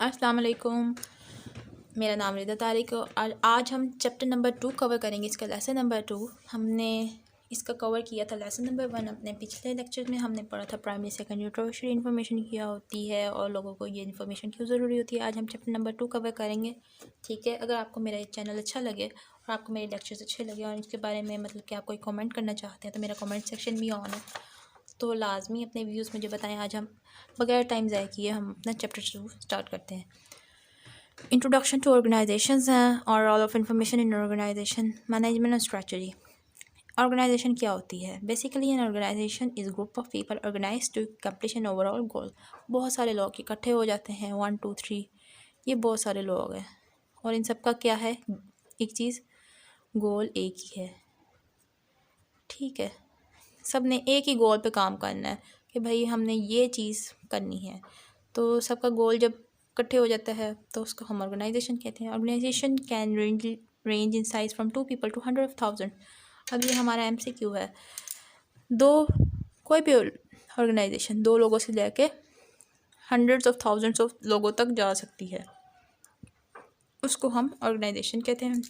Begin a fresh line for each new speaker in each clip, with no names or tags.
अस्सलाम वालेकुम। मेरा नाम रिदा तारिक है और आज हम चैप्टर नंबर 2 कवर करेंगे। इसका लेसन नंबर 2 हमने इसका कवर किया था। लेसन नंबर 1 अपने पिछले लेक्चर में हमने पढ़ा था प्राइमरी सेकेंडरी टर्शियरी इन्फॉर्मेशन क्या होती है और लोगों को ये इन्फॉर्मेशन क्यों ज़रूरी होती है। आज हम चैप्टर नंबर 2 कवर करेंगे। ठीक है, अगर आपको मेरा चैनल अच्छा लगे और आपको मेरे लेक्चर्स अच्छे लगे और इसके बारे में मतलब कि आप कोई कमेंट करना चाहते हैं तो मेरा कमेंट सेक्शन भी ऑन है, तो लाजमी अपने व्यूज़ मुझे बताएं। आज हम बगैर टाइम ज़ाय किए हम अपना चैप्टर 2 स्टार्ट करते हैं। इंट्रोडक्शन टू ऑर्गेनाइजेशंस हैं और role of information in organization, management and strategy. Organization क्या होती है? Basically an organization is group of people organize to complete an overall goal. बहुत सारे लोग इकट्ठे हो जाते हैं, 1 2 3, ये बहुत सारे लोग हैं और इन सब का क्या है, एक चीज़, गोल एक ही है। ठीक है, सब ने एक ही गोल पे काम करना है कि भाई हमने ये चीज़ करनी है, तो सबका गोल जब इकट्ठे हो जाता है तो उसको हम ऑर्गेनाइजेशन कहते हैं। Organization can range in size from 2 people to 100,000। अब ये हमारा MCQ है। कोई भी ऑर्गेनाइजेशन 2 लोगों से लेके हंड्रेड्स ऑफ थाउजेंड्स ऑफ लोगों तक जा सकती है, उसको हम ऑर्गेनाइजेशन कहते हैं।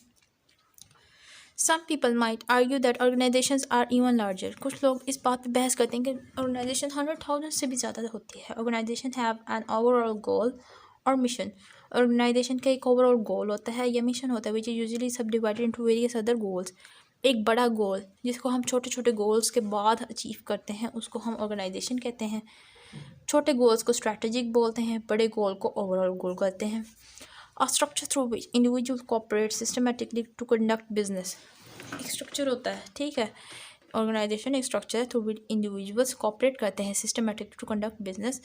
Some people might argue that organizations are even larger. कुछ लोग इस बात पे बहस करते हैं कि ऑर्गेनाइजेशन 100,000 से भी ज़्यादा होती है। ऑर्गेनाइजेशन हैव एन ओवरऑल गोल और मिशन। ऑर्गेनाइजेशन का एक ओवरऑल गोल होता है या मिशन होता है विच इज़ यूजुअली सब divided into various other goals. एक बड़ा गोल जिसको हम छोटे छोटे गोल्स के बाद अचीव करते हैं उसको हम ऑर्गेनाइजेशन कहते हैं। छोटे गोल्स को स्ट्रैटेजिक बोलते हैं, बड़े गोल को ओवरऑल गोल कहते हैं। A structure through which individuals cooperate systematically to conduct business। एक स्ट्रक्चर होता है, ठीक है। ऑर्गेनाइजेशन एक स्ट्रक्चर है थ्रू विच इंडिविजुअल्स कॉपरेट करते हैं सिस्टमेटिक टू कंडक्ट बिजनेस।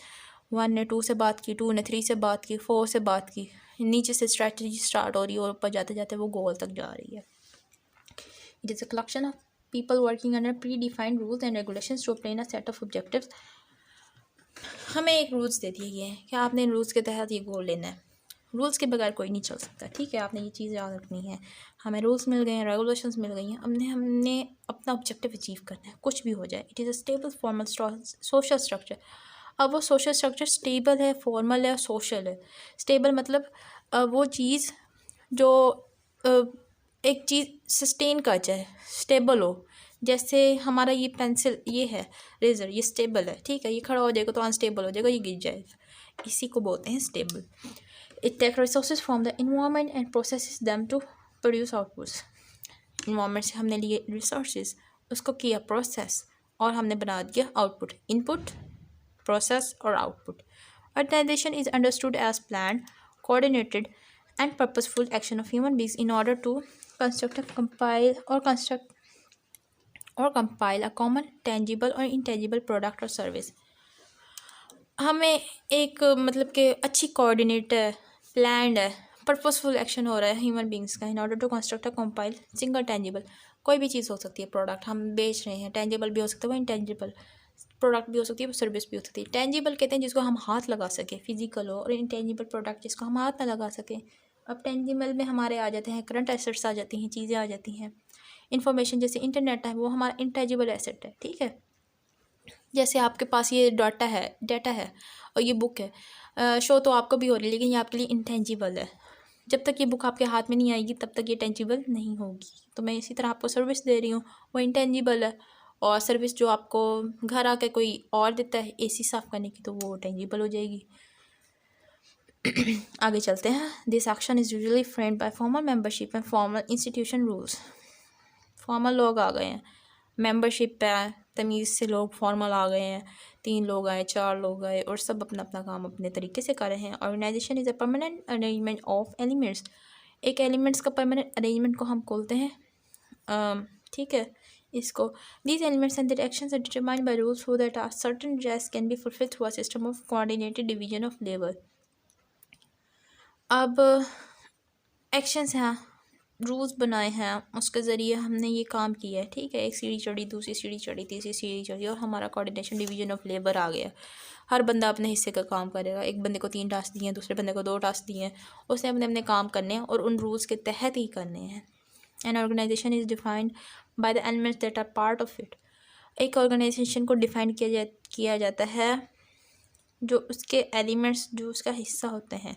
1 ने 2 से बात की, 2 ने 3 से बात की, 4 से बात की, नीचे से स्ट्रैटेजी स्टार्ट हो रही है और ऊपर जाते जाते वो गोल तक जा रही है। It is a collection of people working under predefined rules and regulations to obtain a set of objectives. हमें एक रूल्स दे दिए गए हैं कि आपने इन रूल्स के तहत ये गोल लेना है। रूल्स के बगैर कोई नहीं चल सकता, ठीक है। आपने ये चीज़ याद रखनी है। हमें रूल्स मिल गए हैं, रेगुलेशंस मिल गई हैं, हमने अपना ऑब्जेक्टिव अचीव करना है, कुछ भी हो जाए। It is a stable formal social structure. अब वो सोशल स्ट्रक्चर स्टेबल है, फॉर्मल है और सोशल है। स्टेबल मतलब वो चीज़ जो एक चीज़ सस्टेन कर जाए, स्टेबल हो। जैसे हमारा ये पेंसिल, ये है रेज़र, ये स्टेबल है, ठीक है। ये खड़ा हो जाएगा तो अनस्टेबल हो जाएगा, ये गिर जाएगा, इसी को बोलते हैं stable. It takes resources from the environment and processes them to produce outputs। Environment से हमने लिए resources, उसको किया process और हमने बना दिया output। Input, process और output। Organization is understood as planned, coordinated and purposeful action of human beings in order to compile a common tangible or intangible product or service। हमें एक मतलब कि अच्छी कोऑर्डिनेट है, प्लान्ड है, पर्पसफुल एक्शन हो रहा है ह्यूमन बींग्स का in order to construct a compile single tangible. कोई भी चीज़ हो सकती है, प्रोडक्ट हम बेच रहे हैं, टेंजिबल भी हो सकता है, वो इंटेंजिबल प्रोडक्ट भी हो सकती है, वो सर्विस भी हो सकती है। टेंजिबल कहते हैं जिसको हम हाथ लगा सकें, फिजिकल हो, और इंटेंजिबल प्रोडक्ट जिसको हम हाथ ना लगा सकें। अब टेंजिबल में हमारे आ जाते हैं करंट एसेट्स, आ जाती हैं चीज़ें, आ जाती हैं इंफॉर्मेशन। जैसे इंटरनेट है, वो हमारा इंटेंजिबल एसेट है, ठीक है। जैसे आपके पास ये डाटा है और ये बुक है, शो तो आपको भी हो रही है लेकिन ये आपके लिए इंटेंजिबल है। जब तक ये बुक आपके हाथ में नहीं आएगी तब तक ये टेंजिबल नहीं होगी। तो मैं इसी तरह आपको सर्विस दे रही हूँ, वो इंटेंजिबल है। और सर्विस जो आपको घर आके कोई और देता है AC साफ़ करने की, तो वो टेंजिबल हो जाएगी। आगे चलते हैं। This action is usually framed bye formal membership and formal institution rules. Formal लोग आ गए हैं, मेंबरशिप है, तमीज़ से लोग फॉर्मल आ गए हैं, 3 लोग आए, 4 लोग आए और सब अपना अपना काम अपने तरीके से कर रहे हैं। Organization is a permanent arrangement of elements. एक एलिमेंट्स का परमानेंट अरेंजमेंट को हम बोलते हैं, ठीक है, इसको। These elements and their actions are determined by rules so that a certain task can be fulfilled through a system of coordinated division of labour. अब एक्शंस हैं, रूल्स बनाए हैं, उसके ज़रिए हमने ये काम किया है, ठीक है। एक सीढ़ी चढ़ी, दूसरी सीढ़ी चढ़ी, तीसरी सीढ़ी चढ़ी और हमारा कोऑर्डिनेशन डिवीजन ऑफ लेबर आ गया। हर बंदा अपने हिस्से का काम करेगा। एक बंदे को 3 टास्क दिए हैं, दूसरे बंदे को 2 टास्क दिए हैं, उसने अपने अपने काम करने हैं और उन रूल्स के तहत ही करने हैं। An organization is defined by the elements that are part of it. एक ऑर्गेनाइजेशन को डिफाइन किया जाता है जो उसके एलिमेंट्स जो उसका हिस्सा होते हैं,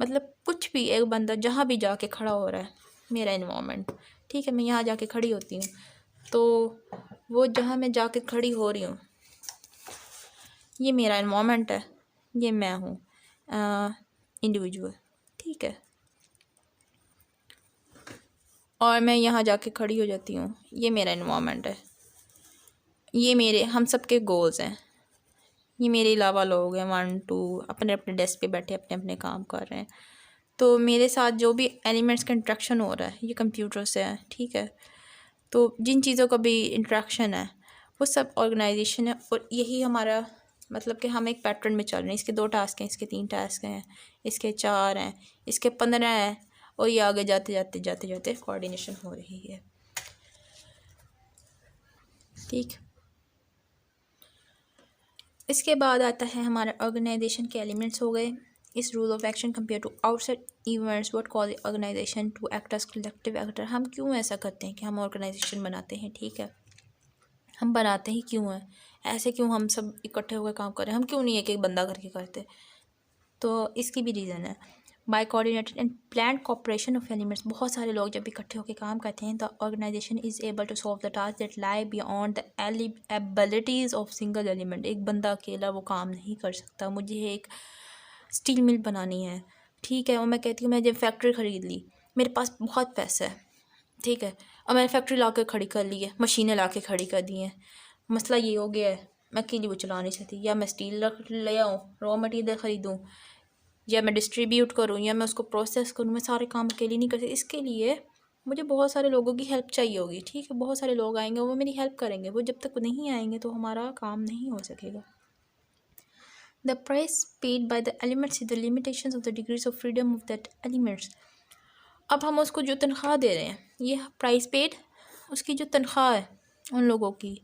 मतलब कुछ भी एक बंदा जहाँ भी जाके खड़ा हो रहा है, मेरा इन्वामेंट, ठीक है, मैं यहाँ जाके खड़ी होती हूँ, तो वो जहाँ मैं जाके खड़ी हो रही हूँ ये मेरा इन्वामेंट है, ये मैं हूँ इंडिविजुअल, ठीक है, और मैं यहाँ जाके खड़ी हो जाती हूँ, ये मेरा इन्वामेंट है, ये मेरे हम सब के गोल्स हैं, ये मेरे अलावा लोग हैं 1 2 अपने अपने डेस्क पे बैठे अपने अपने काम कर रहे हैं, तो मेरे साथ जो भी एलिमेंट्स का इंट्रैक्शन हो रहा है ये कंप्यूटर से है, ठीक है, तो जिन चीज़ों का भी इंट्रैक्शन है वो सब ऑर्गेनाइजेशन है, और यही हमारा मतलब कि हम एक पैटर्न में चल रहे हैं, इसके 2 टास्क हैं, इसके 3 टास्क हैं, इसके 4 हैं, इसके 15 हैं, और ये आगे जाते जाते जाते जाते कोऑर्डिनेशन हो रही है, ठीक। इसके बाद आता है हमारा ऑर्गेनाइजेशन के एलिमेंट्स हो गए। इस rule of action compare to outside events what cause organization to act as collective actor. हम क्यों ऐसा करते हैं कि हम ऑर्गेनाइजेशन बनाते हैं, ठीक है, हम बनाते ही क्यों हैं, ऐसे क्यों हम सब इकट्ठे होकर काम कर रहे हैं, हम क्यों नहीं एक एक बंदा करके करते, तो इसकी भी रीज़न है। By coordinated and planned cooperation of elements, बहुत सारे लोग जब इकट्ठे होकर काम करते हैं, the organization is able to solve the task that lie beyond the abilities of single element. एक बंदा अकेला वो काम नहीं कर सकता। मुझे एक स्टील मिल बनानी है, ठीक है, और मैं कहती हूँ मैं जब फैक्ट्री ख़रीद ली, मेरे पास बहुत पैसा है, ठीक है, और मैंने फैक्ट्री ला के खड़ी कर ली है, मशीनें ला के खड़ी कर दी हैं, मसला ये हो गया है मैं अकेली वो चला नहीं सकती, या मैं स्टील ले आऊँ, रॉ मटीरियल ख़रीदूँ, या मैं डिस्ट्रीब्यूट करूँ, या मैं उसको प्रोसेस करूँ, मैं सारे काम अकेली नहीं कर सकती। इसके लिए मुझे बहुत सारे लोगों की हेल्प चाहिए होगी, ठीक है, बहुत सारे लोग आएंगे वो मेरी हेल्प करेंगे, वो जब तक नहीं आएंगे तो हमारा काम नहीं हो सकेगा। The price paid by the elements is the limitations of the degrees of freedom of that elements. अब हम उसको जो तनख्वाह दे रहे हैं, ये प्राइस पेड, उसकी जो तनख्वाह है उन लोगों की,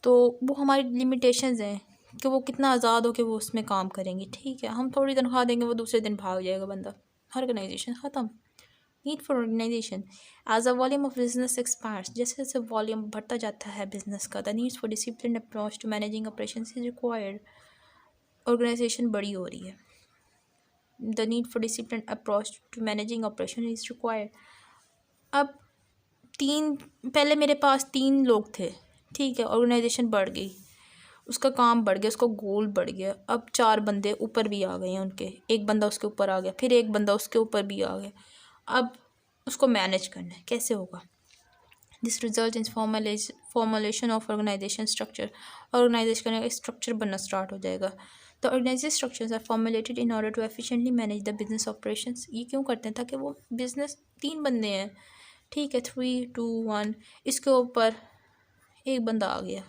तो वो हमारी लिमिटेशंस हैं कि वो कितना आज़ाद हो के वो उसमें काम करेंगे, ठीक है। हम थोड़ी तनख्वाह देंगे वो दूसरे दिन भाग जाएगा बंदा, ऑर्गेनाइजेशन ख़त्म। Need for organization as a volume of business expands, जैसे जैसे वॉल्यूम बढ़ता जाता है बिजनेस का, the needs for discipline approach to managing operations is required. Organization बड़ी हो रही है, the need for discipline approach to managing operation is required. अब पहले मेरे पास 3 लोग थे, ठीक है, ऑर्गेनाइजेशन बढ़ गई, उसका काम बढ़ गया, उसका गोल बढ़ गया, अब 4 बंदे ऊपर भी आ गए हैं उनके, एक बंदा उसके ऊपर आ गया, फिर एक बंदा उसके ऊपर भी आ गया, अब उसको मैनेज करना है, कैसे होगा। This result in formulation of organization structure, organization का स्ट्रक्चर बनना स्टार्ट हो जाएगा। The organization structures are formulated in order to efficiently manage the business operations. ये क्यों करते हैं, ताकि वो बिजनेस 3 बंदे हैं, ठीक है, 3 2 1, इसके ऊपर एक बंदा आ गया,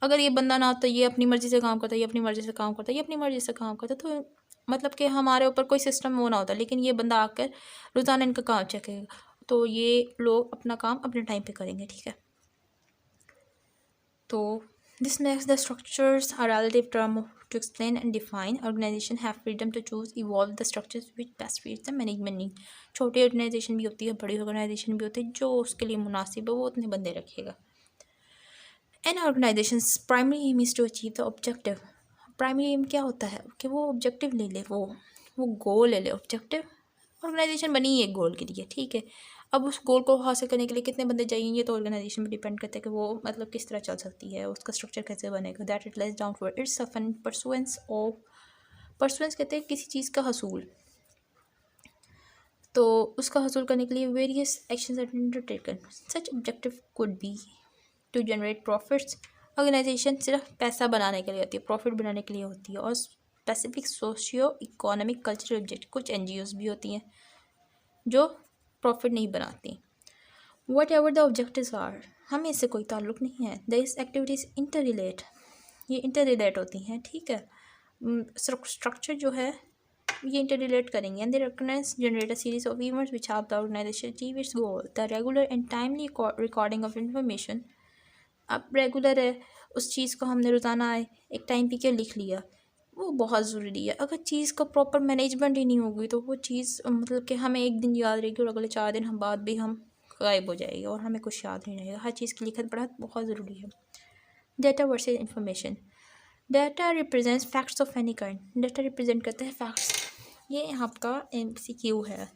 अगर ये बंदा ना होता, ये अपनी मर्ज़ी से काम करता, ये अपनी मर्ज़ी से काम करता, ये अपनी मर्ज़ी से काम करता, तो मतलब कि हमारे ऊपर कोई सिस्टम वो ना होता, लेकिन ये बंदा आकर रोज़ाना इनका काम चेक करेगा, तो ये लोग अपना काम अपने टाइम पे करेंगे, ठीक है। तो this makes the structures are relative term to explain and define. Organization have freedom to choose evolve the structures which best fits the management need. छोटी ऑर्गेनाइजेशन भी होती है, बड़ी ऑर्गेनाइजेशन भी होती है, जो उसके लिए मुनासिब है वो उतने बंदे रखेगा। An organization's primary aim is to achieve the objective. Primary aim क्या होता है कि वो ऑब्जेक्टिव ले ले, वो गोल ले ले, ऑब्जेक्टिव। ऑर्गेनाइजेशन बनी है एक गोल के लिए, ठीक है, अब उस गोल को हासिल करने के लिए कितने बंदे चाहिए, ये तो ऑर्गेनाइजेशन पर डिपेंड करता है कि वो मतलब किस तरह चल सकती है, उसका स्ट्रक्चर कैसे बनेगा। That it lies down for its fun pursuance of, pursuance कहते हैं किसी चीज़ का हसूल, तो उसका हसूल करने के लिए various actions are undertaken. Such objective could be to generate profits. Organization सिर्फ पैसा बनाने के लिए होती है, प्रॉफिट बनाने के लिए होती है, और specific socio economic cultural objective, कुछ NGOs भी होती हैं जो प्रॉफिट नहीं बनाती। Whatever the objectives are, हमें इससे कोई ताल्लुक़ नहीं है। दिस एक्टिविटीज़ इंटर रिलेट, ये इंटर रिलेट होती हैं, ठीक है, स्ट्रक्चर जो है ये इंटर रिलेट करेंगे। And they recognize generate a series of events which help the organization achieve its goal. The regular and timely recording of information, अब रेगुलर है, उस चीज़ को हमने रोज़ाना एक टाइम पे क्या लिख लिया, वो बहुत ज़रूरी है। अगर चीज़ का प्रॉपर मैनेजमेंट ही नहीं होगी तो वो चीज़ मतलब कि हमें एक दिन याद रहेगी और अगले 4 दिन हम बाद भी हम गायब हो जाएगी और हमें कुछ याद नहीं रहेगा। हर चीज़ की लिखत पढ़त बहुत ज़रूरी है। Data versus information, data represents facts of any kind, data represent करता है फैक्ट्स। ये आपका MCQ है।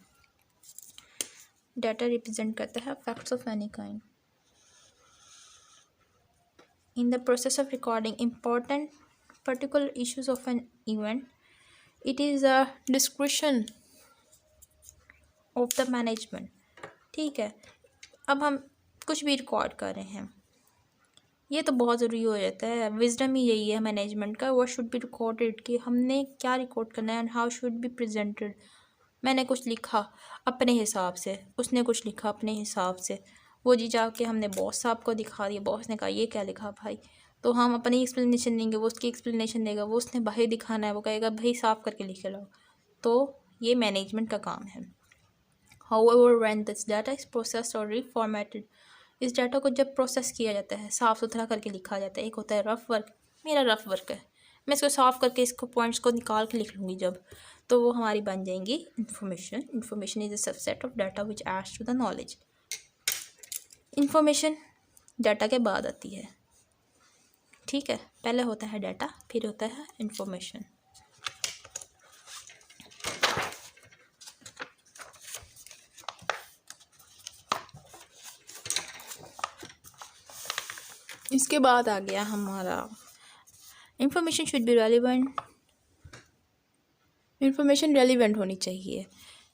डाटा रिप्रेजेंट करता है facts of any kind. In the process of recording important particular issues of an event, it is a description of the management. ठीक है, अब हम कुछ भी रिकॉर्ड कर रहे हैं, ये तो बहुत ज़रूरी हो जाता है। विजडम ही यही है मैनेजमेंट का, व्हाट शुड बी रिकॉर्डेड, कि हमने क्या रिकॉर्ड करना है and how should be presented. मैंने कुछ लिखा अपने हिसाब से, उसने कुछ लिखा अपने हिसाब से, वो जी जाके हमने बॉस साहब को दिखा दिया, बॉस ने कहा ये क्या लिखा भाई, तो हम अपनी एक्सप्लेनेशन देंगे, वो उसकी एक्सप्लेनेशन देगा, वो उसने भाई दिखाना है, वो कहेगा भाई साफ करके लिख लो। तो ये मैनेजमेंट का काम है। However, when this data is processed or reformatted, इस डाटा को जब प्रोसेस किया जाता है, साफ़ सुथरा करके लिखा जाता है। एक होता है रफ़ वर्क, मेरा रफ़ वर्क है, मैं इसको साफ़ करके इसको पॉइंट्स को निकाल के लिख लूँगी जब, तो वो हमारी बन जाएंगी information. Information is a subset of data which aids to the knowledge. Information data के बाद आती है। ठीक है, पहले होता है डाटा, फिर होता है इंफॉर्मेशन। इसके बाद आ गया हमारा information should be relevant. Information relevant होनी चाहिए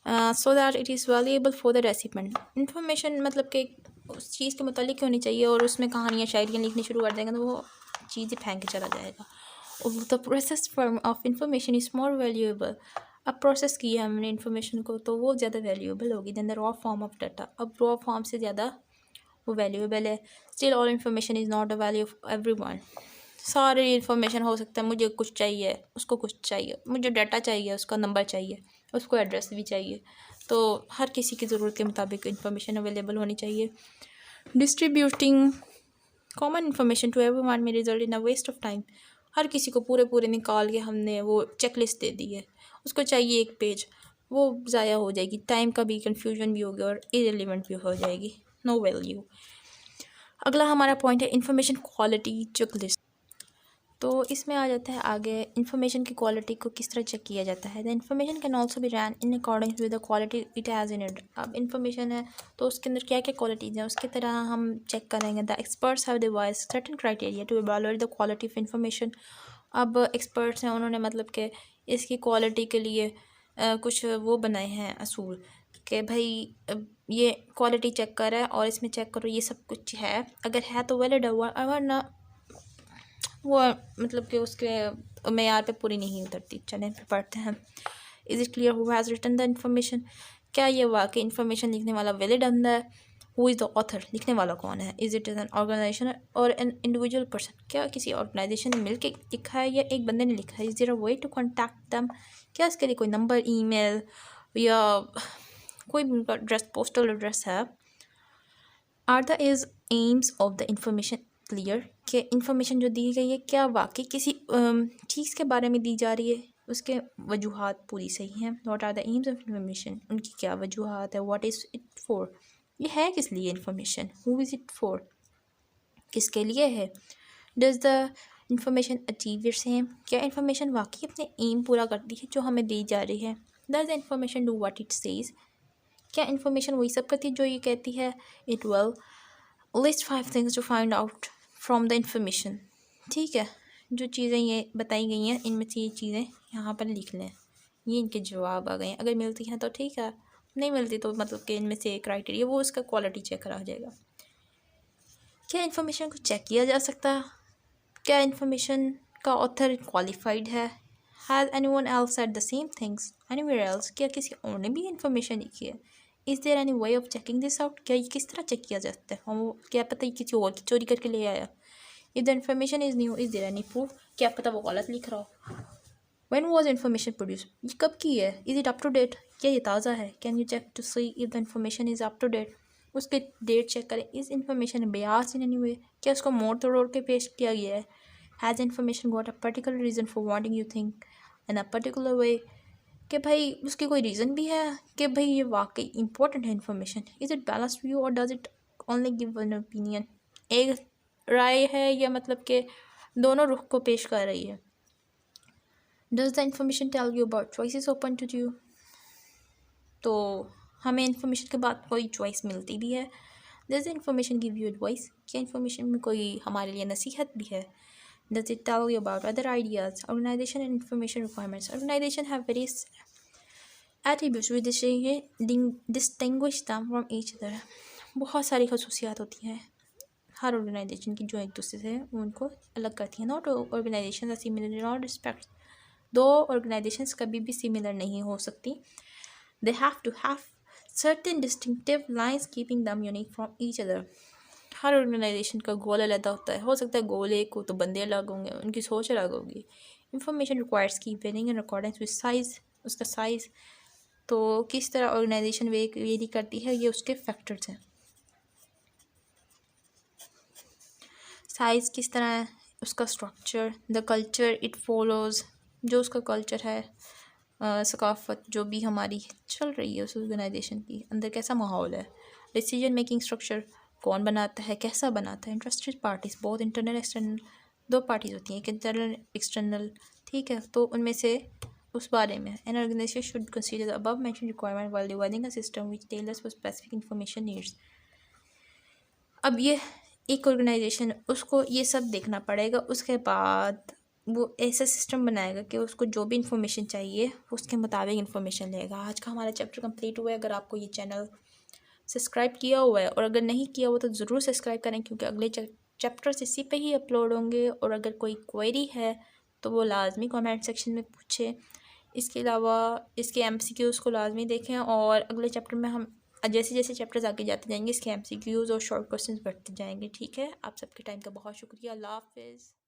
so that it is valuable for the recipient. Information मतलब कि उस चीज़ के मुतालिक होनी चाहिए, और उसमें कहानियाँ शायरियाँ लिखनी शुरू कर देंगे तो वो चीज़ ही फेंक के चला जाएगा। The process form of information is more valuable. अब प्रोसेस किया हमने इन्फॉर्मेशन को तो वो ज़्यादा वैल्यूएबल होगी than the raw form of data. अब रॉ फॉर्म से ज़्यादा वो वैल्यूएबल है। Still all information is not a value of everyone. सारी इन्फॉर्मेशन हो सकता है, मुझे कुछ चाहिए, उसको कुछ चाहिए, मुझे डाटा चाहिए, उसका नंबर चाहिए, उसको एड्रेस भी चाहिए, तो हर किसी की ज़रूरत के मुताबिक इन्फॉर्मेशन अवेलेबल होनी चाहिए। Distributing common information to everyone may result in a waste of time. हर किसी को पूरे निकाल के हमने वो चेकलिस्ट दे दी है, उसको चाहिए एक पेज, वो ज़ाया हो जाएगी, टाइम का भी कन्फ्यूजन भी होगी और इरेलीवेंट भी हो जाएगी, नो वैल्यू। अगला हमारा पॉइंट है इंफॉर्मेशन क्वालिटी चेकलिस्ट। तो इसमें आ जाता है आगे इन्फॉर्मेशन की क्वालिटी को किस तरह चेक किया जाता है। The information can also be ran in according with the quality it has in it. अब इन्फॉर्मेशन है तो उसके अंदर क्या क्या क्वालिटीज़ हैं, उसकी तरह हम चेक करेंगे। The experts have device certain criteria to evaluate the quality of information. अब एक्सपर्ट्स हैं, उन्होंने मतलब कि इसकी क्वालिटी के लिए कुछ वो बनाए हैं असूल कि भाई ये क्वालिटी चेक कर रहा है और इसमें चेक करो ये सब कुछ है, अगर है तो वैलिड हुआ, वरना वो मतलब कि उसके मेयार पे पूरी नहीं उतरती। चलें फिर पढ़ते हैं। Is it clear who has written the information. क्या ये वाकई इन्फॉर्मेशन लिखने वाला वैलिड बंदा है। हु इज़ द ऑथर, लिखने वाला कौन है। Is it is an organization और एन इंडिविजुअल पर्सन, क्या किसी ऑर्गेनाइजेशन ने मिल के लिखा है या एक बंदे ने लिखा है। Is there a way to contact them, क्या इसके लिए कोई नंबर, ईमेल या कोई भी उनका एड्रेस, पोस्टल एड्रेस है। Are the is aims of the information clear, कि इंफॉर्मेशन जो दी गई है क्या वाकई किसी चीज़ के बारे में दी जा रही है, उसके वजूहात पूरी सही हैं। What are the aims of information, उनकी क्या वजूहात है। व्हाट इज़ इट फॉर, ये है किस लिए information. Who is it for, किसके लिए है। Does the information achieve its aim, क्या इन्फॉर्मेशन वाकई अपने एम पूरा करती है जो हमें दी जा रही है। Does the information do what it says, क्या इन्फॉर्मेशन वही सब करती है जो ये कहती है। It will list 5 things to find out from the information. ठीक है, जो चीज़ें ये बताई गई हैं इनमें से ये चीज़ें यहाँ पर लिख लें, ये इनके जवाब आ गए हैं। अगर मिलती हैं तो ठीक है, नहीं मिलती तो मतलब कि इनमें से क्राइटेरिया वो उसका क्वालिटी चेक करा जाएगा। क्या इन्फॉर्मेशन को चेक किया जा सकता है, क्या इन्फॉर्मेशन का ऑथर क्वालिफाइड है। Has anyone else said the same things anywhere else, क्या किसी और ने भी इन्फॉर्मेशन लिखी है। Is there any way of checking this out, क्या ये किस तरह चेक किया जा सकता है। वो क्या पता ये किसी और की चोरी करके ले आया। If the information is new is there any proof, क्या पता वो गलत लिख रहा हो। व्हेन वाज इन्फॉर्मेशन प्रोड्यूस, ये कब की है। Is it up to date, क्या ये ताज़ा है। Can you check to see if the information is up to date, उसके डेट चेक करें। Is information bias in any way, क्या उसको मोड़ तोड़ के पेश किया गया है। Has information got a particular reason for wanting you think in a particular way, कि भाई उसकी कोई रीज़न भी है कि भाई ये वाकई इंपॉर्टेंट है information. Is it balanced view और does it only give an opinion, एक राय है या मतलब कि दोनों रुख को पेश कर रही है। Does the information tell you about choices open to you, तो हमें इंफॉर्मेशन के बाद कोई चॉइस मिलती भी है। Does the information give you advice, क्या इंफॉर्मेशन में कोई हमारे लिए नसीहत भी है। Does it tell you about other ideas, organization and information requirements. Organization have various attributes which distinguish them from each other. बहुत सारी खसूसियात होती हैं हर ऑर्गेनाइजेशन की जो एक दूसरे से उनको अलग करती हैं। Not organization similar in all respect, दो ऑर्गेनाइजेशंस कभी भी सिमिलर नहीं हो सकती। They have to have certain distinctive lines keeping them unique from each other. हर ऑर्गेनाइजेशन का गोल अलग होता है। हो सकता है गोल एक हो तो बंदे अलग होंगे, उनकी सोच अलग होगी। Information requires keep varying in accordance with size, उसका साइज़, तो किस तरह ऑर्गेनाइजेशन वेरी करती है, ये उसके फैक्टर्स हैं। साइज़ किस तरह है, उसका structure, the culture it follows, जो उसका कल्चर है, सकाफ़त जो भी हमारी चल रही है उस ऑर्गेनाइजेशन की अंदर कैसा माहौल है। डिसीजन मेकिंग स्ट्रक्चर कौन बनाता है, कैसा बनाता है। इंटरेस्टेड पार्टीज बहुत इंटरनल एक्सटर्नल दो पार्टीज होती हैं, एक इंटरनल एक्सटर्नल, ठीक है, तो उनमें से उस बारे में an organization should consider above mention requirement while dividing a system which tailors for specific information needs. अब ये एक ऑर्गेनाइजेशन उसको ये सब देखना पड़ेगा, उसके बाद वो ऐसा सिस्टम बनाएगा कि उसको जो भी इंफॉर्मेशन चाहिए उसके मुताबिक इंफॉर्मेशन लेगा। आज का हमारा चैप्टर कंप्लीट हुआ है। अगर आपको ये चैनल सब्सक्राइब किया हुआ है और अगर नहीं किया हुआ तो ज़रूर सब्सक्राइब करें, क्योंकि अगले चैप्टर्स इसी पे ही अपलोड होंगे। और अगर कोई क्वेरी है तो वो लाजमी कमेंट सेक्शन में पूछें। इसके अलावा इसके MCQs को लाजमी देखें, और अगले चैप्टर में हम जैसे जैसे चैप्टर्स आगे जाते जाएंगे इसके MCQs और शॉर्ट क्वेश्चंस बढ़ते जाएंगे। ठीक है, आप सबके टाइम का बहुत शुक्रिया। अल्लाह हाफिज़।